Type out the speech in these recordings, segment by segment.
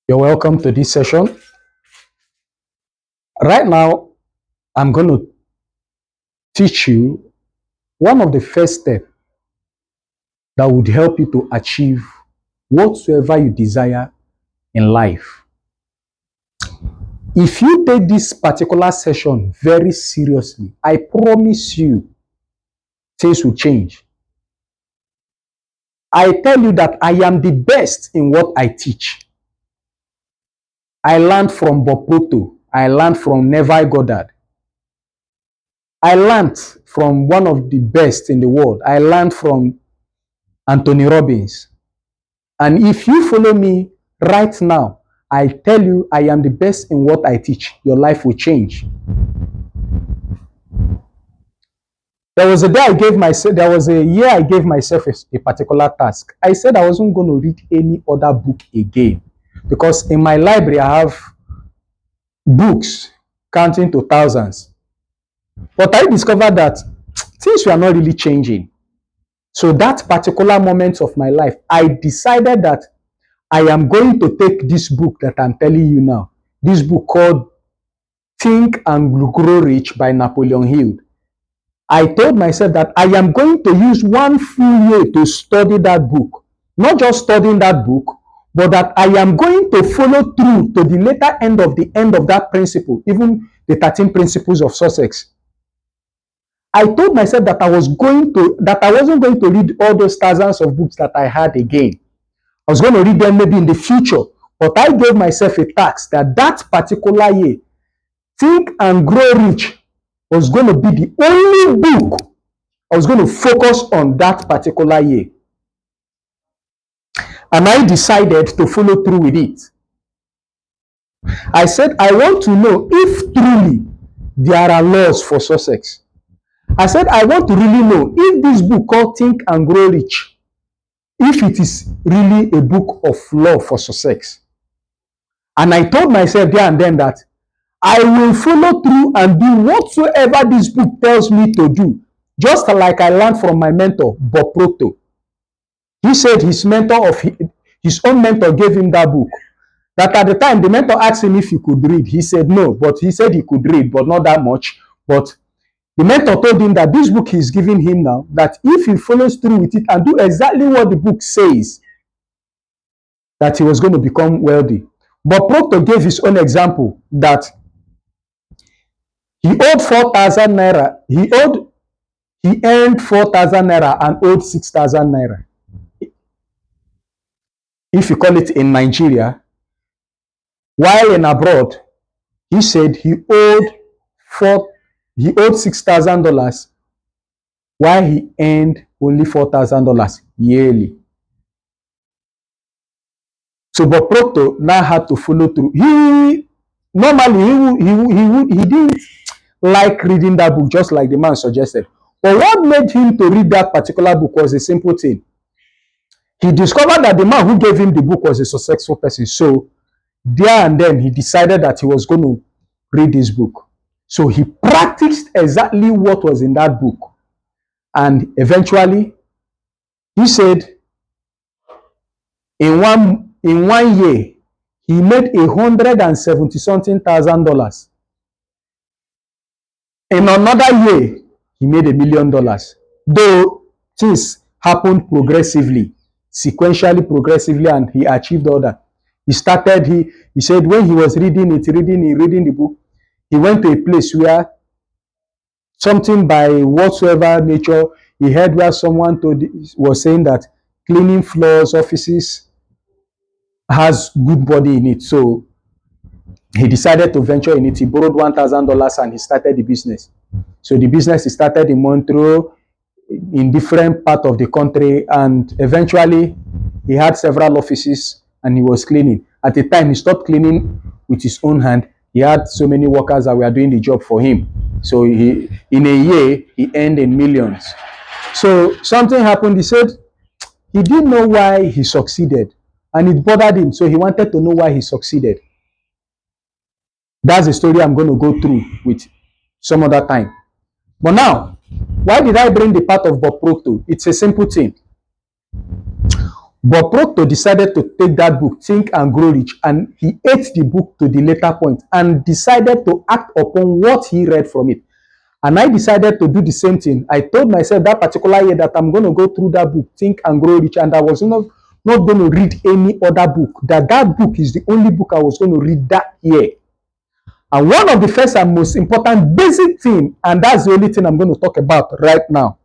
You're welcome to this session. Right now, I'm going to teach you one of the first steps that would help you to achieve whatsoever you desire in life. If you take this particular session very seriously, I promise you things will change. I tell you that I am the best in what I teach. I learned from Bob Proto. I learned from Neville Goddard. I learned from one of the best in the world. I learned from Anthony Robbins. And if you follow me right now, I tell you I am the best in what I teach. Your life will change. There was a year I gave myself a particular task. I said I wasn't going to read any other book again because in my library I have books counting to thousands. But I discovered that things were not really changing. So that particular moment of my life, I decided that I am going to take this book that I'm telling you now, this book called Think and Grow Rich by Napoleon Hill. I told myself that I am going to use 1 full year to study that book. Not just studying that book, but that I am going to follow through to the later end of that principle, even the 13 principles of success. I told myself that I wasn't going to read all those thousands of books that I had again. I was going to read them maybe in the future, but I gave myself a task that particular year, Think and Grow Rich was going to be the only book I was going to focus on that particular year. And I decided to follow through with it. I said, I want to know if truly there are laws for success. I said, I want to really know if this book called Think and Grow Rich, if it is really a book of law for success. And I told myself there and then that I will follow through and do whatsoever this book tells me to do, just like I learned from my mentor, Bob Proto. He said his own mentor gave him that book. That at the time, the mentor asked him if he could read. He said no, but he said he could read, but not that much. But the mentor told him that this book he's giving him now, that if he follows through with it and do exactly what the book says, that he was going to become wealthy. But Proctor gave his own example that he owed 4,000 naira. He earned 4,000 naira and owed 6,000 naira. If you call it in Nigeria, while in abroad, he said he owed $6,000 while he earned only $4,000 yearly. So Bob Proctor now had to follow through. He didn't like reading that book, just like the man suggested. But what made him to read that particular book was a simple thing. He discovered that the man who gave him the book was a successful person. So there and then he decided that he was going to read this book. So he practiced exactly what was in that book. And eventually, he said, in one year, he made $170,000. In another year, he made $1 million. Though things happened sequentially progressively, and he achieved all that. He said when he was reading the book, he went to a place where something by whatsoever nature, he heard where someone was saying that cleaning floors, offices has good body in it. So he decided to venture in it. He borrowed $1,000 and he started the business. So the business started in Montreux, in different parts of the country, and eventually he had several offices and he was cleaning. At the time, he stopped cleaning with his own hand. He had so many workers that were doing the job for him. So in a year, he earned in millions. So something happened. He said he didn't know why he succeeded, and it bothered him. So he wanted to know why he succeeded. That's the story I'm going to go through with some other time. But now, why did I bring the part of Bob Proctor? It's a simple thing. But Proctor decided to take that book, Think and Grow Rich, and he ate the book to the later point and decided to act upon what he read from it. And I decided to do the same thing. I told myself that particular year that I'm going to go through that book, Think and Grow Rich, and I was not going to read any other book. That book is the only book I was going to read that year. And one of the first and most important basic thing, and that's the only thing I'm going to talk about right now,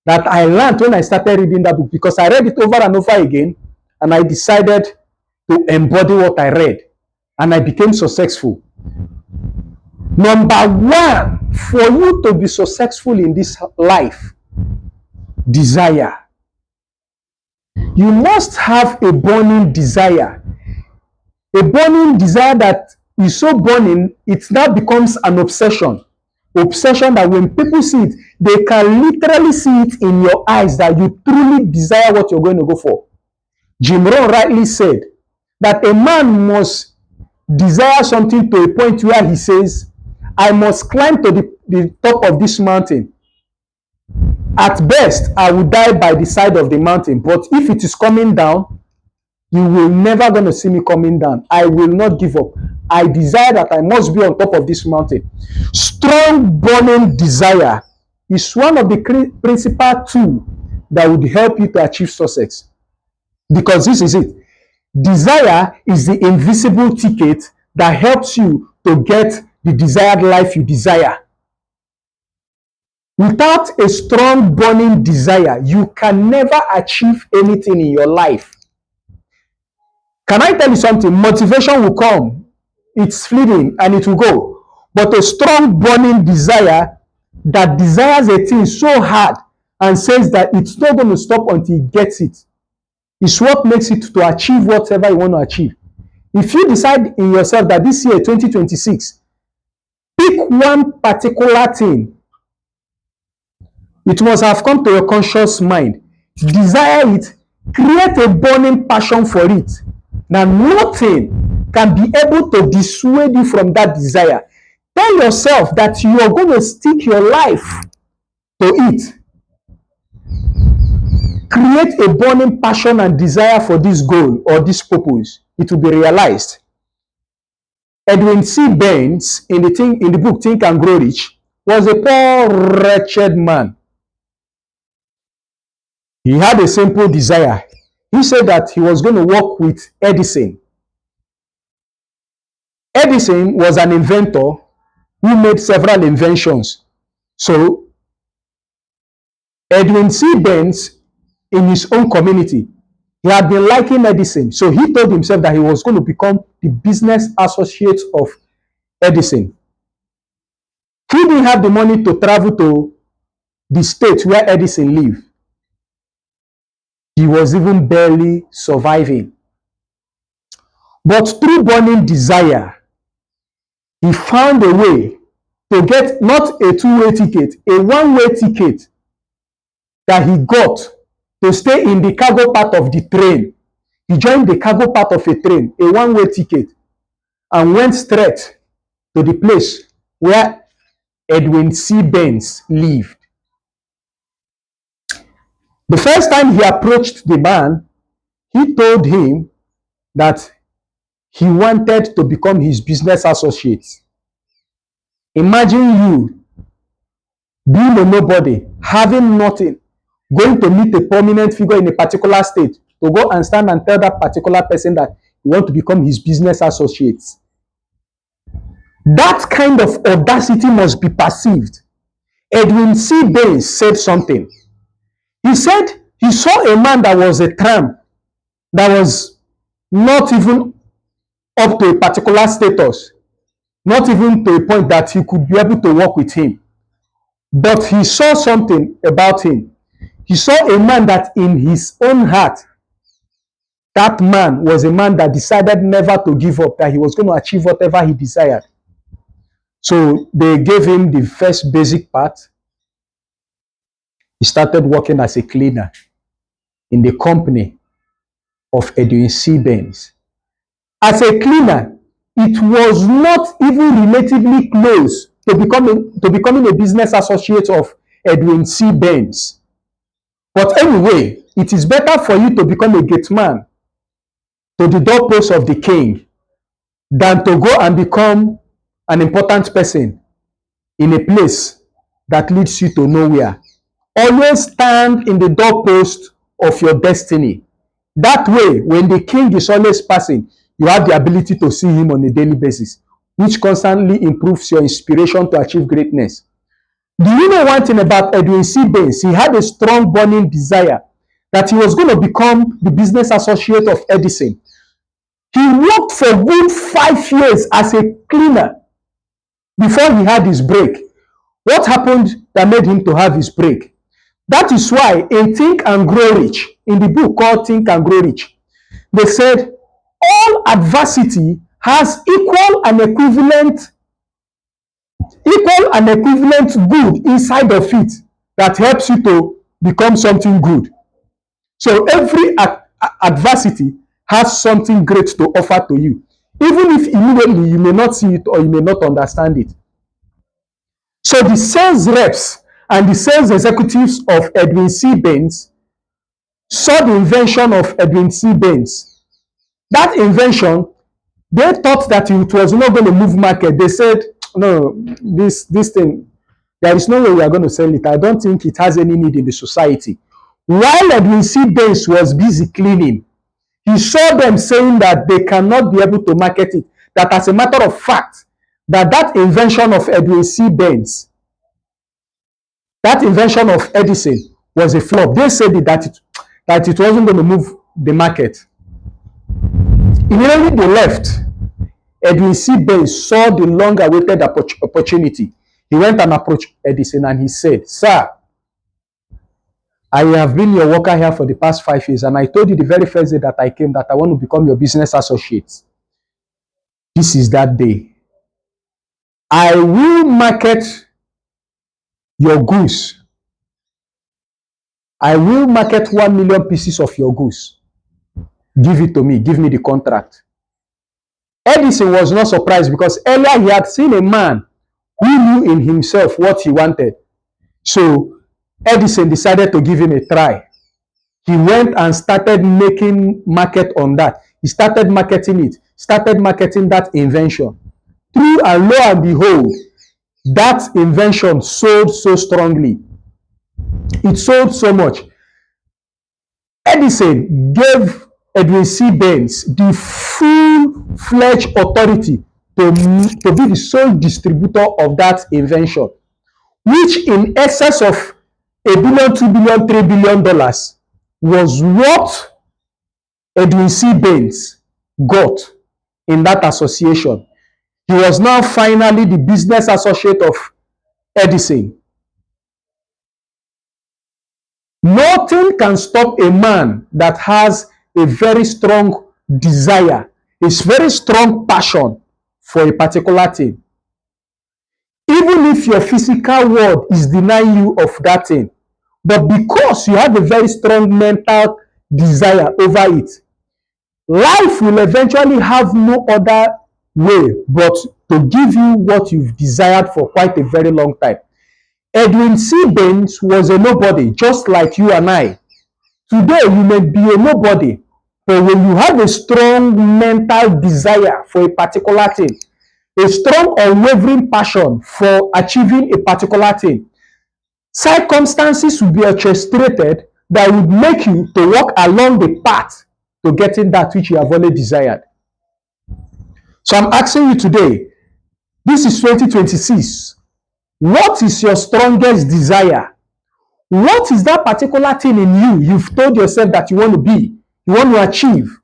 that I learned when I started reading that book, because I read it over and over again, and I decided to embody what I read, and I became successful. Number one, for you to be successful in this life, desire. You must have a burning desire. A burning desire that is so burning, it now becomes an obsession. Obsession that when people see it, they can literally see it in your eyes that you truly desire what you're going to go for. Jim Rohn rightly said that a man must desire something to a point where he says, I must climb to the top of this mountain. At best, I will die by the side of the mountain. But if it is coming down, you will never going to see me coming down. I will not give up. I desire that I must be on top of this mountain. Strong burning desire is one of the principal tools that would help you to achieve success. Because this is it. Desire is the invisible ticket that helps you to get the desired life you desire. Without a strong burning desire, you can never achieve anything in your life. Can I tell you something? Motivation will come. It's fleeting and it will go. But a strong burning desire that desires a thing so hard and says that it's not going to stop until it gets it is what makes it to achieve whatever you want to achieve. If you decide in yourself that this year, 2026, pick one particular thing, it must have come to your conscious mind. Desire it, create a burning passion for it. Now, nothing can be able to dissuade you from that desire. Tell yourself that you are going to stick your life to it. Create a burning passion and desire for this goal or this purpose. It will be realized. Edwin C. Burns, in the book Think and Grow Rich, was a poor, wretched man. He had a simple desire. He said that he was going to work with Edison. Edison was an inventor who made several inventions. So, Edwin C. Burns, in his own community, he had been liking Edison. So he told himself that he was going to become the business associate of Edison. He didn't have the money to travel to the state where Edison lived. He was even barely surviving. But through burning desire, he found a way to get not a two-way ticket, a one-way ticket that he got to stay in the cargo part of the train. He joined the cargo part of a train, a one-way ticket, and went straight to the place where Edwin C. Burns lived. The first time he approached the man, he told him that he wanted to become his business associate. Imagine you being a nobody, having nothing, going to meet a prominent figure in a particular state to go and stand and tell that particular person that you want to become his business associate. That kind of audacity must be perceived. Edwin C. Burns said something. He said he saw a man that was a tramp, that was not even up to a particular status, not even to a point that he could be able to work with him. But he saw something about him. He saw a man that in his own heart, that man was a man that decided never to give up, that he was going to achieve whatever he desired. So they gave him the first basic part. He started working as a cleaner in the company of Edwin C. Burns. As a cleaner, it was not even relatively close to becoming a business associate of Edwin C. Burns. But anyway, it is better for you to become a gate man to the doorpost of the king than to go and become an important person in a place that leads you to nowhere. Always stand in the doorpost of your destiny. That way, when the king is always passing, you have the ability to see him on a daily basis, which constantly improves your inspiration to achieve greatness. Do you know one thing about Edwin C. Baines? He had a strong burning desire that he was going to become the business associate of Edison. He worked for good 5 years as a cleaner before he had his break. What happened that made him to have his break? That is why in Think and Grow Rich, in the book called Think and Grow Rich, they said all adversity has equal and equivalent good inside of it that helps you to become something good. So every adversity has something great to offer to you, even if immediately you may not see it or you may not understand it. So the sales reps and the sales executives of Edwin C. Baines saw the invention of Edwin C. Baines. That invention, they thought that it was not going to move market. They said, no, this thing, there is no way we are going to sell it. I don't think it has any need in the society. While Edwin C. Baines was busy cleaning, he saw them saying that they cannot be able to market it. That as a matter of fact, that invention of Edwin C. Baines, that invention of Edison was a flop. They said that it wasn't going to move the market. Immediately they left. Edwin C. Baines saw the long-awaited opportunity. He went and approached Edison and he said, "Sir, I have been your worker here for the past 5 years, and I told you the very first day that I came that I want to become your business associate. This is that day. I will market your goods. I will market 1 million pieces of your goods. Give it to me. Give me the contract." Edison was not surprised because earlier he had seen a man who knew in himself what he wanted. So Edison decided to give him a try. He went and started making market on that. He started marketing it, started marketing that invention. True and lo and behold, that invention sold so strongly. It sold so much. Edison gave Edwin C. Baines the full-fledged authority to be the sole distributor of that invention, which in excess of $1 billion, $2 billion, $3 billion was what Edwin C. Baines got in that association. He was now finally the business associate of Edison. Nothing can stop a man that has a very strong desire, a very strong passion for a particular thing. Even if your physical world is denying you of that thing, but because you have a very strong mental desire over it, life will eventually have no other way but to give you what you've desired for quite a very long time. Edwin C. Baines was a nobody, just like you and I. Today, you may be a nobody, but when you have a strong mental desire for a particular thing, a strong unwavering passion for achieving a particular thing, circumstances will be orchestrated that would make you to walk along the path to getting that which you have already desired. So I'm asking you today, this is 2026. What is your strongest desire? What is that particular thing in you you've told yourself that you want to be, you want to achieve?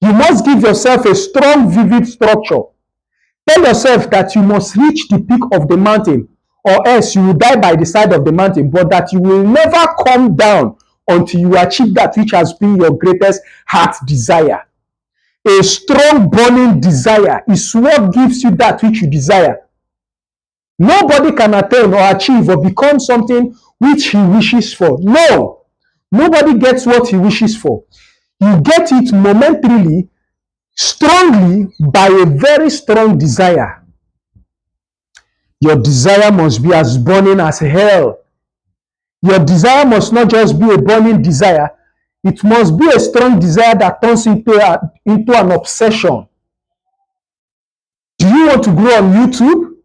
You must give yourself a strong, vivid structure. Tell yourself that you must reach the peak of the mountain, or else you will die by the side of the mountain, but that you will never come down until you achieve that which has been your greatest heart desire. A strong burning desire is what gives you that which you desire. Nobody can attain or achieve or become something which he wishes for. No, nobody gets what he wishes for. You get it momentarily, strongly, by a very strong desire. Your desire must be as burning as hell. Your desire must not just be a burning desire. It must be a strong desire that turns into an obsession. Do you want to grow on YouTube?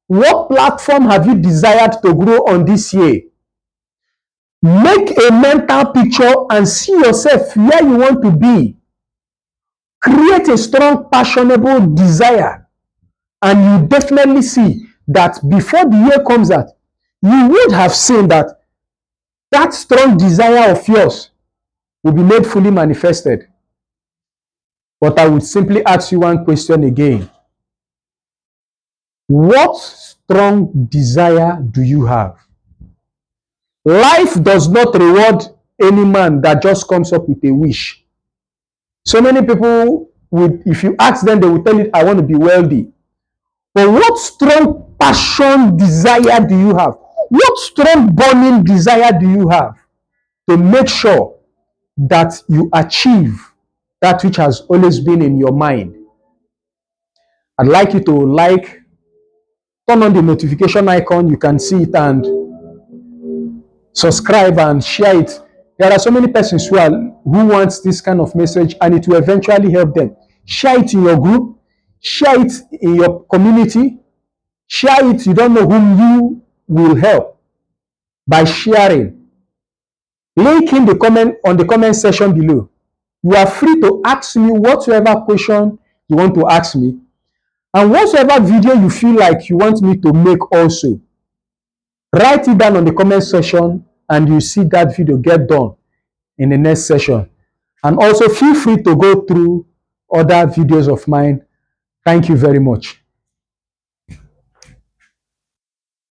What platform have you desired to grow on this year? Make a mental picture and see yourself where you want to be. Create a strong, passionable desire, and you definitely see that before the year comes out, you would have seen that that strong desire of yours will be made fully manifested. But I would simply ask you one question again. What strong desire do you have? Life does not reward any man that just comes up with a wish. So many people, if you ask them, they will tell you, I want to be wealthy. But what strong passion, desire do you have? What strong burning desire do you have to make sure that you achieve that which has always been in your mind? I'd like you to turn on the notification icon. You can see it, and subscribe and share it. There are so many persons who wants this kind of message, and it will eventually help them. Share it in your group, share it in your community, share it. You don't know whom you will help by sharing. Link in the comment section below. You are free to ask me whatever question you want to ask me, and whatever video you feel like you want me to make also. Write it down on the comment section, and you see that video get done in the next session. And also feel free to go through other videos of mine. Thank you very much.